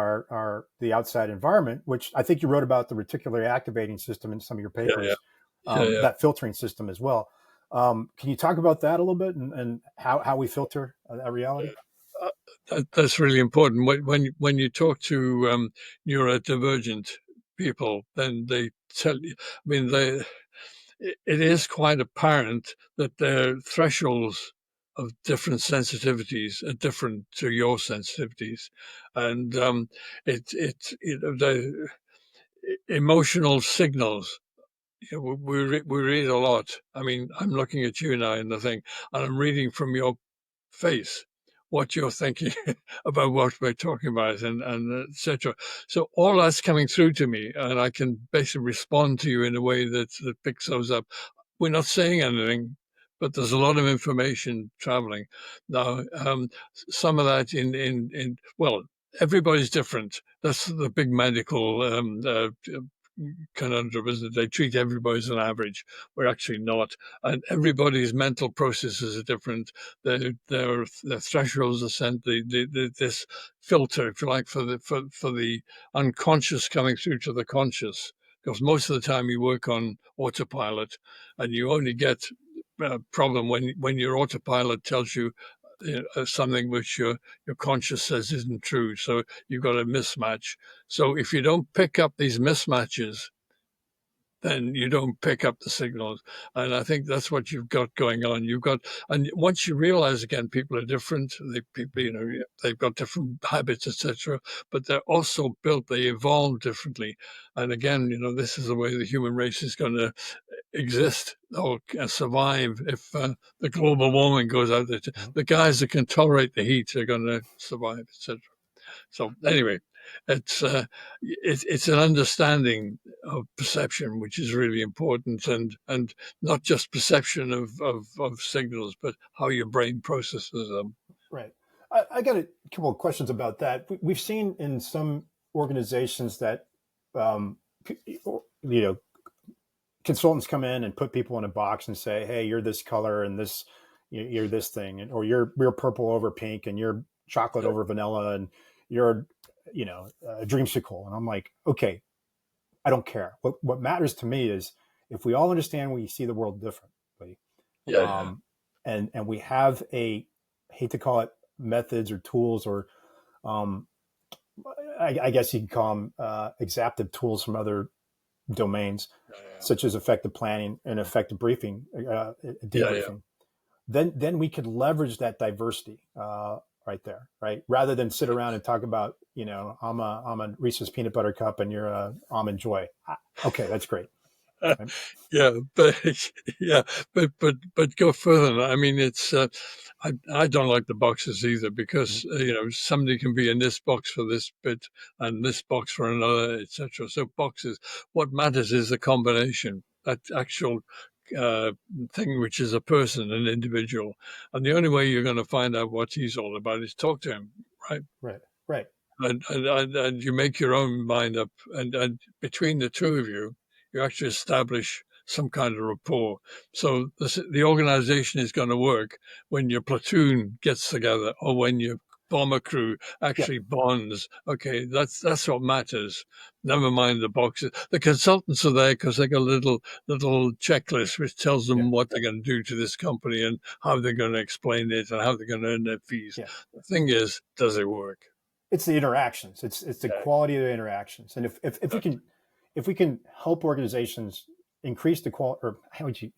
the outside environment, which I think you wrote about, the reticular activating system in some of your Yeah, yeah, papers, yeah, yeah. that filtering system as well. Can you talk about that a little bit, and how we filter that reality? That's really important. When you talk to neurodivergent people, then they tell you. I mean, it is quite apparent that their thresholds of different sensitivities are different to your sensitivities, and the emotional signals. We read a lot. I mean, I'm looking at you now in the thing, and I'm reading from your face what you're thinking about what we're talking about, and etc. So all that's coming through to me, and I can basically respond to you in a way that picks those up. We're not saying anything, but there's a lot of information traveling now. Some of that in well, everybody's different. That's the big medical conundrum, isn't it? They treat everybody as an average. We're actually not, and everybody's mental processes are different. Their thresholds are sent. This filter, if you like, for the unconscious coming through to the conscious. Because most of the time you work on autopilot, and you only get a problem when your autopilot tells you something which your conscious says isn't true. So you've got a mismatch. So if you don't pick up these mismatches, then you don't pick up the signals. And I think that's what you've got going on. And once you realize again, people are different. People, they've got different habits, etc. But they're also built. They evolve differently. And again, this is the way the human race is going to exist or survive if the global warming goes out there. Mhm. The guys that can tolerate the heat are going to survive, etc. So anyway, it's uh, it's an understanding of perception which is really important, and not just perception of signals, but how your brain processes them. Right. I got a couple of questions about that. We've seen in some organizations that, um, you know, consultants come in and put people in a box and say, "Hey, you're this color, and this, you're this thing, or you're purple over pink, and you're chocolate Yeah, over vanilla, and you're, a dreamsicle." And I'm like, okay, I don't care. What matters to me is, if we all understand we see the world differently, yeah, yeah, um, and we have I hate to call it methods or tools, or um, I guess you can call them exaptive tools from other domains, yeah, such as effective planning and effective briefing, yeah, yeah, debriefing. Then we could leverage that diversity right there, right? Rather than sit around and talk about, I'm a Reese's peanut butter cup and you're a almond joy. Okay, that's great. Right? Yeah, but yeah, but go further than that. I mean, it's I don't like the boxes either because Mhm. somebody can be in this box for this bit and this box for another, etc. So boxes. What matters is the combination, that actual uh, thing, which is a person, an individual, and the only way you're going to find out what he's all about is talk to him, right? Right. Right. And you make your own mind up, and between the two of you, you actually establish some kind of rapport. So the organization is going to work when your platoon gets together or when your bomber crew Yeah. actually bonds. Okay, that's what matters. Never mind the boxes. The consultants are there because they got a little checklist which tells Yeah. them what they're going to do to this company and how they're going to explain it and how they're going to earn their fees. Yeah. The thing is, does it work? It's the interactions. It's the Yeah. quality of the interactions. And if we can help organizations increase the quality, or how would you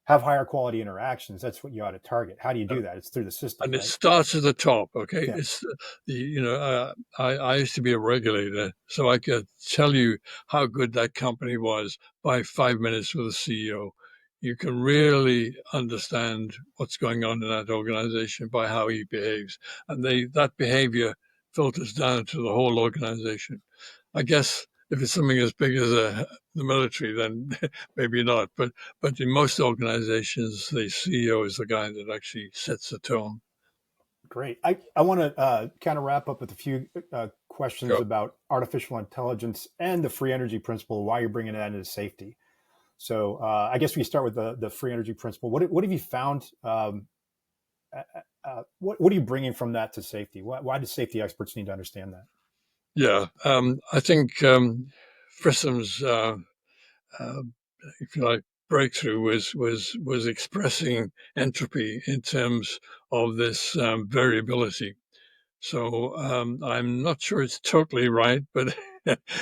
have higher quality interactions, that's what you ought to target. How do you do that? It's through the system, And it right? starts at the top. Okay, Yeah. it's I used to be a regulator, so I could tell you how good that company was by 5 minutes with the CEO. You can really understand what's going on in that organization by how he behaves, and that behavior filters down to the whole organization. I guess if it's something as big as the military, then maybe not. But in most organizations, the CEO is the guy that actually sets the tone. Great. I want to kind of wrap up with a few questions Go. about artificial intelligence and the free energy principle, why you're bringing that into safety. So I guess we start with the free energy principle. What have you found? What are you bringing from that to safety? Why do safety experts need to understand that? Yeah, I think Frissom's, uh, if you like, breakthrough was expressing entropy in terms of this variability. So I'm not sure it's totally right, but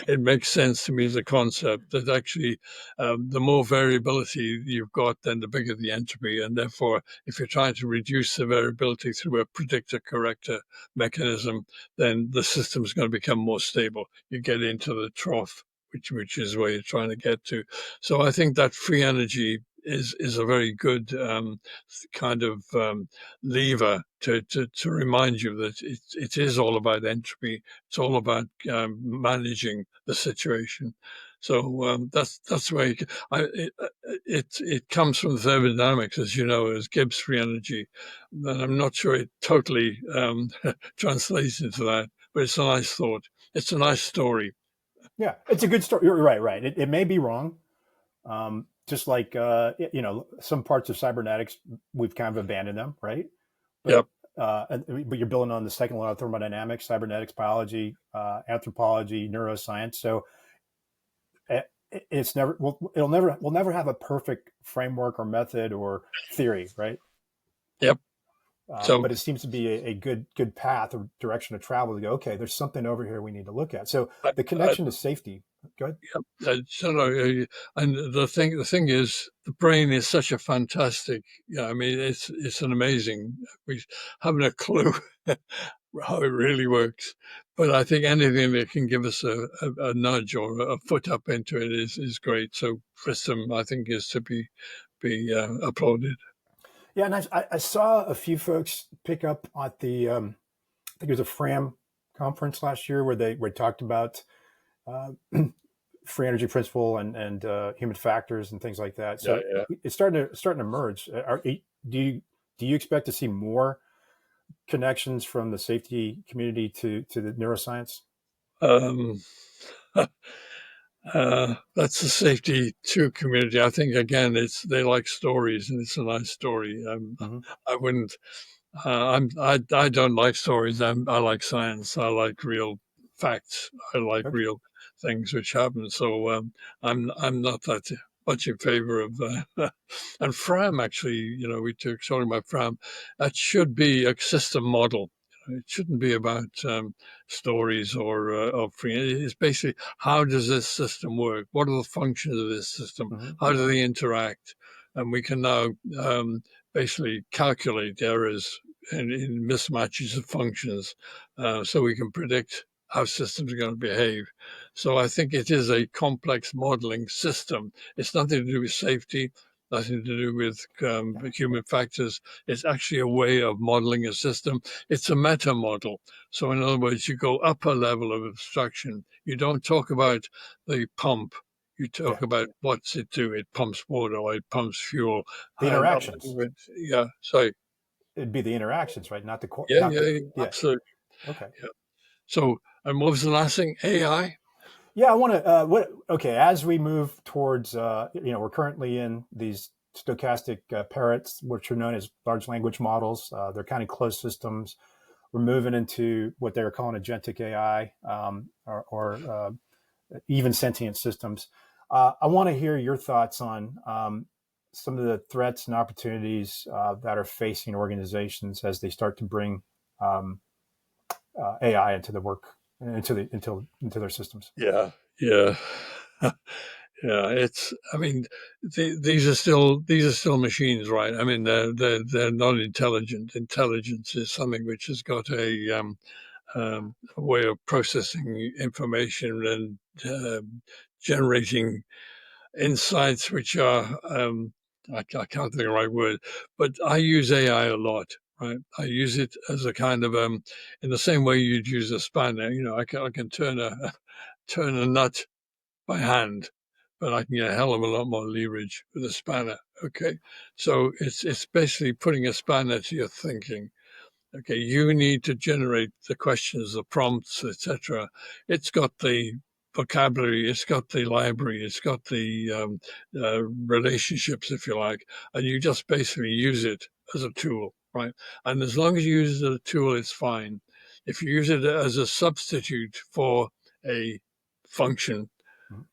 it makes sense to me as a concept that actually the more variability you've got, then the bigger the entropy. And therefore, if you're trying to reduce the variability through a predictor corrector mechanism, then the system's going to become more stable. You get into the trough, which is where you're trying to get to. So I think that free energy is a very good kind of lever to remind you that it is all about entropy. It's all about managing the situation. So that's where it comes from thermodynamics, as you know, as Gibbs free energy. And I'm not sure it totally translates into that, but it's a nice thought. It's a nice story. Yeah, it's a good story. You're right. Right. It may be wrong. Just like some parts of cybernetics, we've kind of abandoned them, right? But Yep. but you're building on the second law of thermodynamics, cybernetics, biology, anthropology, neuroscience. So it's never we'll never have a perfect framework or method or theory, right? Yep. So But it seems to be a good path or direction to travel to go. Okay, there's something over here we need to look at. So I, the I, connection to safety. Go ahead. so no, and the thing is, the brain is such a fantastic. Yeah, I mean, it's an amazing. We haven't a clue how it really works, but I think anything that can give us a nudge or a foot up into it is great. So Prism, I think, is to be applauded. Yeah, and I saw a few folks pick up at the I think it was a Fram conference last year where they talked about uh, free energy principle and human factors and things like that. Yeah, So yeah. it's starting to emerge. Do you expect to see more connections from the safety community to the neuroscience? Um, that's the safety two community. I think again, they like stories, and it's a nice story. Mm-hmm. I wouldn't. I don't like stories. I like science. I like real facts. I like Okay. real things which happen. So I'm not that much in favor of. And Fram actually, we took talking about Fram. That should be a system model. It shouldn't be about stories or free. It's basically how does this system work? What are the functions of this system? Mm-hmm. How do they interact? And we can now basically calculate errors in mismatches of functions, so we can predict how systems are going to behave. So I think it is a complex modeling system. It's nothing to do with safety, nothing to do with human factors. It's actually a way of modeling a system. It's a meta model. So in other words, you go up a level of abstraction. You don't talk about the pump. You talk Yeah. about what's it do. It pumps water or it pumps fuel. The And interactions. yeah, sorry. It'd be the interactions, right? Not the core, Yeah, not yeah, the, yeah, yeah. absolutely. Okay. Yeah. So, and what was the last thing? AI? Yeah, I want to. Okay, as we move towards, we're currently in these stochastic parrots, which are known as large language models. They're kind of closed systems. We're moving into what they were calling agentic AI, or even sentient systems. I want to hear your thoughts on some of the threats and opportunities that are facing organizations as they start to bring um, AI into the work, into their systems. Yeah, yeah. Yeah, it's. I mean, these are still machines, right? I mean, they're not intelligent. Intelligence is something which has got a way of processing information and generating insights, which are I can't think of the right word, but I use AI a lot. Right, I use it as a kind of in the same way you'd use a spanner. You know, I can turn turn a nut by hand, but I can get a hell of a lot more leverage with a spanner. Okay, so it's basically putting a spanner to your thinking. Okay, you need to generate the questions, the prompts, etc. It's got the vocabulary, it's got the library, it's got the relationships, if you like, and you just basically use it as a tool, right? And as long as you use it as a tool, it's fine. If you use it as a substitute for a function, Mhm.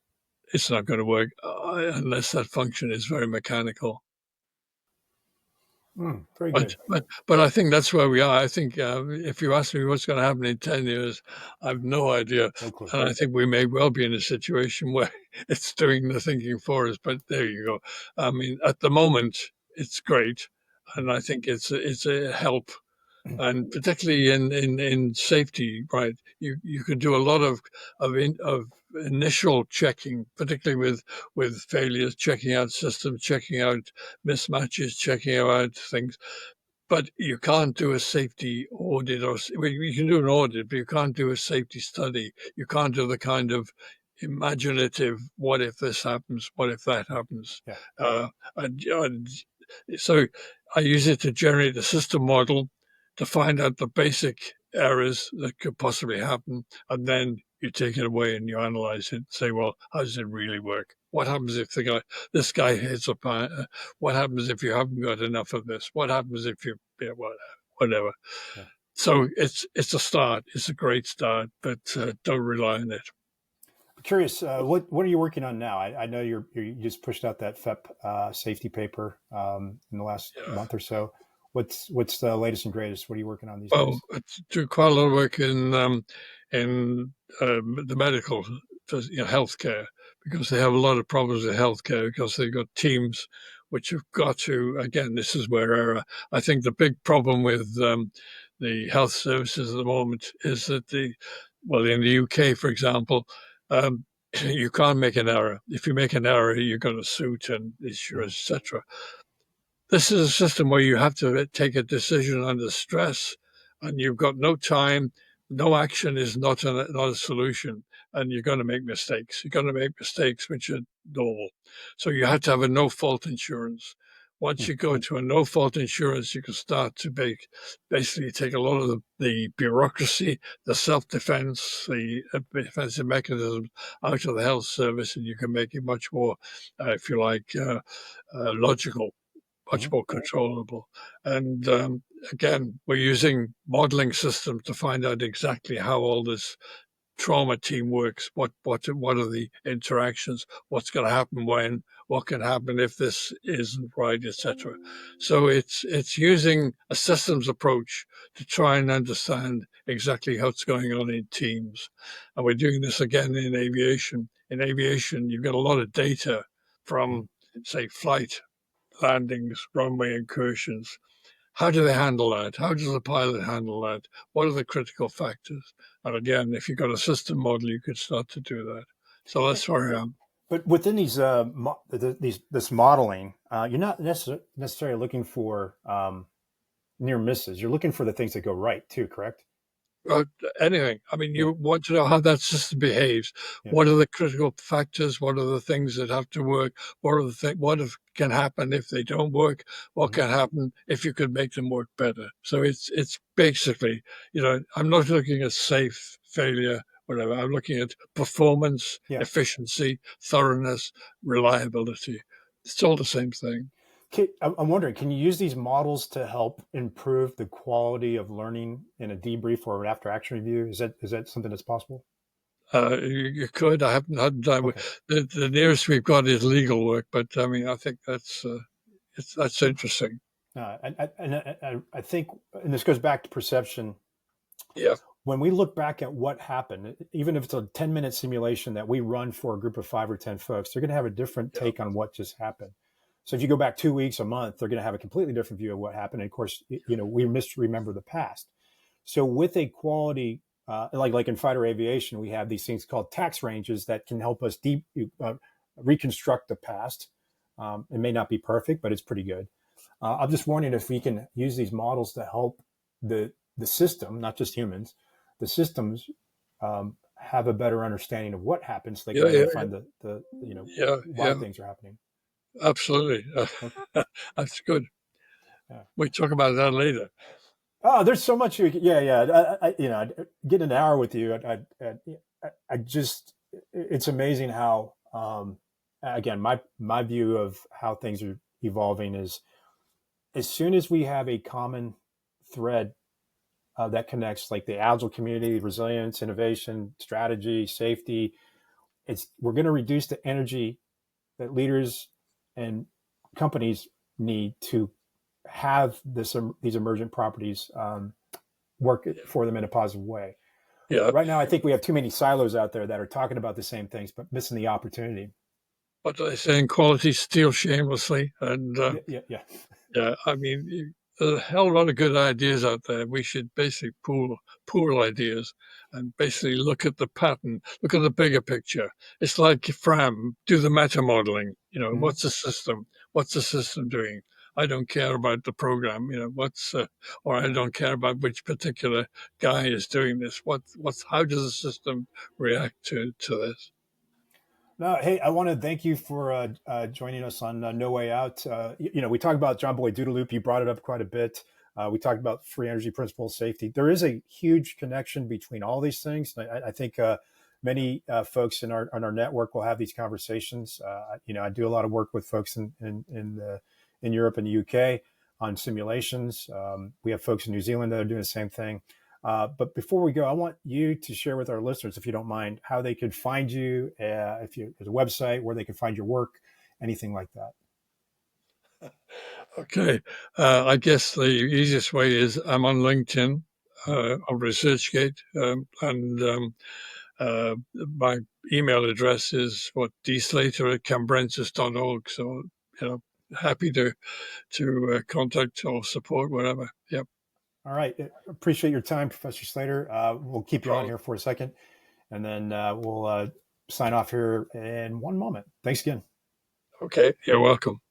it's not going to work unless that function is very mechanical. Very But good. but I think that's where we are. I think if you ask me what's going to happen in 10 years, I've no idea, No clue. and I think we may well be in a situation where it's doing the thinking for us. But there you go. I mean, at the moment, it's great, and I think it's a help, and particularly in safety, right? You can do a lot of initial checking, particularly with failures, checking out systems, checking out mismatches, checking out things, but you can't do a safety audit, or well, you can do an audit, but you can't do a safety study. You can't do the kind of imaginative, what if this happens, what if that happens. Yeah. And so I use it to generate a system model to find out the basic errors that could possibly happen, and then you take it away and you analyze it and say, well, how does it really work? What happens if this guy hits up? What happens if you haven't got enough of this? What happens if you, yeah, whatever? Yeah. So it's a start. It's a great start, but don't rely on it. Curious, what are you working on now? I know you just pushed out that FEP safety paper in the last Yeah. month or so. What's the latest and greatest? What are you working on these Well, days? I do quite a lot of work in the medical, healthcare, because they have a lot of problems with healthcare because they've got teams which have got to. Again, this is where I think the big problem with the health services at the moment is that well, in the UK, for example. Um, you can't make an error. If you make an error, you're going to suit and Mhm. insurance, etc. This is a system where you have to take a decision under stress, and you've got no time. No action is not a solution, and you're going to make mistakes. You're going to make mistakes which are normal. So you have to have a no-fault insurance. Once Hmm. you go to a no-fault insurance, you can start to basically take a lot of the bureaucracy, the self-defense, the defensive mechanisms out of the health service, and you can make it much more, if you like, logical, much Mhm. more controllable. And again, we're using modeling systems to find out exactly how all this trauma team works. What are the interactions? What's going to happen when? What can happen if this isn't right, etc. So it's using a systems approach to try and understand exactly what's going on in teams. And we're doing this again in aviation. In aviation, you've got a lot of data Mhm. from, say, flight landings, runway incursions. how do they handle that? How does the pilot handle that? What are the critical factors? And again, if you've got a system model, you could start to do that. So that's where I am. But within this modeling, you're not necessarily looking for near misses. You're looking for the things that go right too, correct? Uh, Anything. I mean, Yeah, you want to know how that system behaves. yeah, What are the critical factors? What are the things that have to work? What are the what can happen if they don't work? What hmm can happen if you could make them work better? So it's basically, I'm not looking at safe failure, whatever. I'm looking at performance, yeah. efficiency, thoroughness, reliability. It's all the same thing. I'm wondering, can you use these models to help improve the quality of learning in a debrief or an after action review? Is that something that's possible? You could. I haven't had time. Okay. The nearest we've got is legal work, but I mean, I think that's interesting. I think, and this goes back to perception. Yeah, When we look back at what happened, even if it's a 10-minute simulation that we run for a group of 5 or 10 folks, they're going to have a different yeah, take on what just happened. So if you go back 2 weeks, a month, they're going to have a completely different view of what happened. And of course, we misremember the past. So with a quality, like in fighter aviation, we have these things called tax ranges that can help us reconstruct the past. It may not be perfect, but it's pretty good. I'm just wondering if we can use these models to help the system, not just humans, the systems have a better understanding of what happens. So they can yeah, yeah, identify the yeah, why yeah. things are happening. Absolutely. Okay. That's good. Yeah. We talk about that later. Oh, there's so much. Yeah, yeah. I'd get an hour with you. I just, it's amazing how, again, my view of how things are evolving is as soon as we have a common thread that connects like the agile community, resilience, innovation, strategy, safety. We're going to reduce the energy that leaders and companies need to have these emergent properties work for them in a positive way. Yeah, Right now, I think we have too many silos out there that are talking about the same things but missing the opportunity. but they say in quality steal shamelessly, and Yeah, yeah, yeah. yeah, I mean, there's a hell of a lot of good ideas out there. We should basically pool ideas and basically look at the pattern, look at the bigger picture. It's like Fram, do the meta modeling. Mm-hmm. What's the system? What's the system doing? I don't care about the program. Or I don't care about which particular guy is doing this. How does the system react to this? No, hey, I want to thank you for joining us on No Way Out. We talked about John Boy Doodaloop. You brought it up quite a bit. We talked about free energy principles, safety. There is a huge connection between all these things. I think many folks in our network will have these conversations. I do a lot of work with folks in Europe and the UK on simulations. We have folks in New Zealand that are doing the same thing. But before we go, I want you to share with our listeners, if you don't mind, how they could find you, if there's a website where they can find your work, anything like that. Okay. I guess the easiest way is I'm on LinkedIn, on ResearchGate, and my email address is dslater@cambrensis.org. So, happy to contact or support whatever. Yep. All right. Appreciate your time, Professor Slater. We'll keep you on Problem. here for a second, and then we'll sign off here in one moment. Thanks again. Okay. You're welcome.